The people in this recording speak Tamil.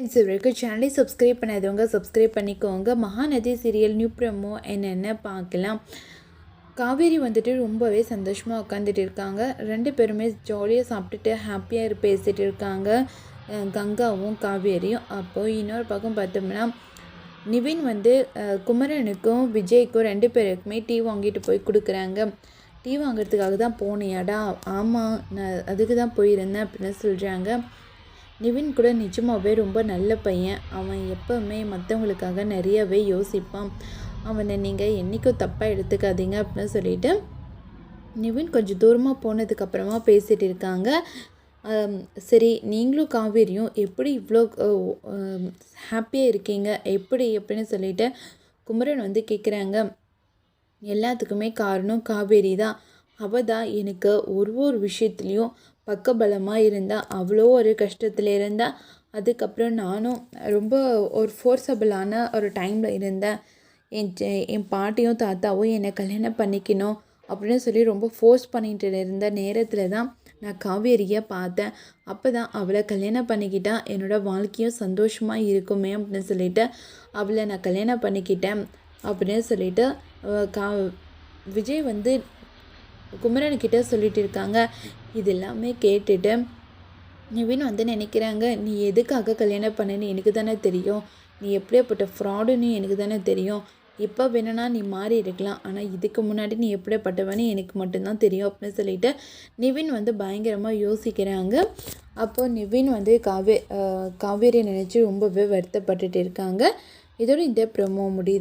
இது வரைக்கும் சேனலை சப்ஸ்கிரைப் பண்ணாதவங்க சப்ஸ்கிரைப் பண்ணிக்கோங்க. மகாநதி சீரியல் நியூ ப்ரோமோ என்னென்ன பார்க்கலாம். காவேரி வந்துட்டு ரொம்பவே சந்தோஷமாக உட்காந்துட்டு இருக்காங்க. 2 பேருமே ஜாலியாக சாப்பிட்டுட்டு ஹாப்பியாக பேசிகிட்டு இருக்காங்க, கங்காவும் காவேரியும். அப்போது இன்னொரு பக்கம் பார்த்தோம்னா நிவின் வந்து குமரனுக்கும் விஜய்க்கும் 2 பேருக்குமே டீ வாங்கிட்டு போய் கொடுக்குறாங்க. டீ வாங்கிறதுக்காக தான் போனியாடா? ஆமாம், நான் அதுக்கு தான் போயிருந்தேன் அப்படின்னு சொல்கிறாங்க. நிவின் கூட நிஜமாகவே ரொம்ப நல்ல பையன். அவன் எப்போவுமே மற்றவங்களுக்காக நிறையவே யோசிப்பான். அவனை நீங்கள் என்றைக்கும் தப்பாக எடுத்துக்காதீங்க அப்படின்னு சொல்லிட்டு நிவின் கொஞ்சம் தூரமாக போனதுக்கப்புறமா பேசிகிட்டு இருக்காங்க. சரி, நீங்களும் காவேரியும் எப்படி இவ்வளோ ஹாப்பியாக இருக்கீங்க எப்படி அப்படின்னு சொல்லிட்டு குமரன் வந்து கேட்குறாங்க. எல்லாத்துக்குமே காரணம் காவேரி தான். அவள் தான் எனக்கு ஒரு விஷயத்துலேயும் பக்கபலமாக இருந்தால். அவ்வளோ ஒரு கஷ்டத்தில் இருந்தால். அதுக்கப்புறம் நானும் ரொம்ப ஒரு ஃபோர்ஸபிளான ஒரு டைமில் இருந்தேன். என் பாட்டியும் தாத்தாவும் என்னை கல்யாணம் பண்ணிக்கணும் அப்படின்னு சொல்லி ரொம்ப ஃபோர்ஸ் பண்ணிட்டு இருந்த நேரத்தில் தான் நான் காவேரியை பார்த்தேன். அப்போ தான் அவளை கல்யாணம் பண்ணிக்கிட்டா என்னோடய வாழ்க்கையும் சந்தோஷமாக இருக்குமே அப்படின்னு சொல்லிட்டு அவளை நான் கல்யாணம் பண்ணிக்கிட்டேன் அப்படின்னு சொல்லிட்டு விஜய் வந்து குமரன்கிட்ட சொல்லிட்டு இருக்காங்க. இது எல்லாமே கேட்டுட்டு நிவின் வந்து நினைக்கிறாங்க, நீ எதுக்காக கல்யாணம் பண்ணேன்னு எனக்கு தானே தெரியும், நீ எப்படியாப்பட்ட ஃப்ராடுன்னு எனக்கு தானே தெரியும். இப்போ வேணும்னா நீ மாறி இருக்கலாம், ஆனால் இதுக்கு முன்னாடி நீ எப்படியாப்பட்டவனே எனக்கு மட்டும்தான் தெரியும் அப்படின்னு சொல்லிட்டு நிவின் வந்து பயங்கரமாக யோசிக்கிறாங்க. அப்போது நிவின் வந்து காவேரியை நினச்சி ரொம்பவே வருத்தப்பட்டுட்டு இருக்காங்க. இதோட இந்த ப்ரோமோ முடியுது.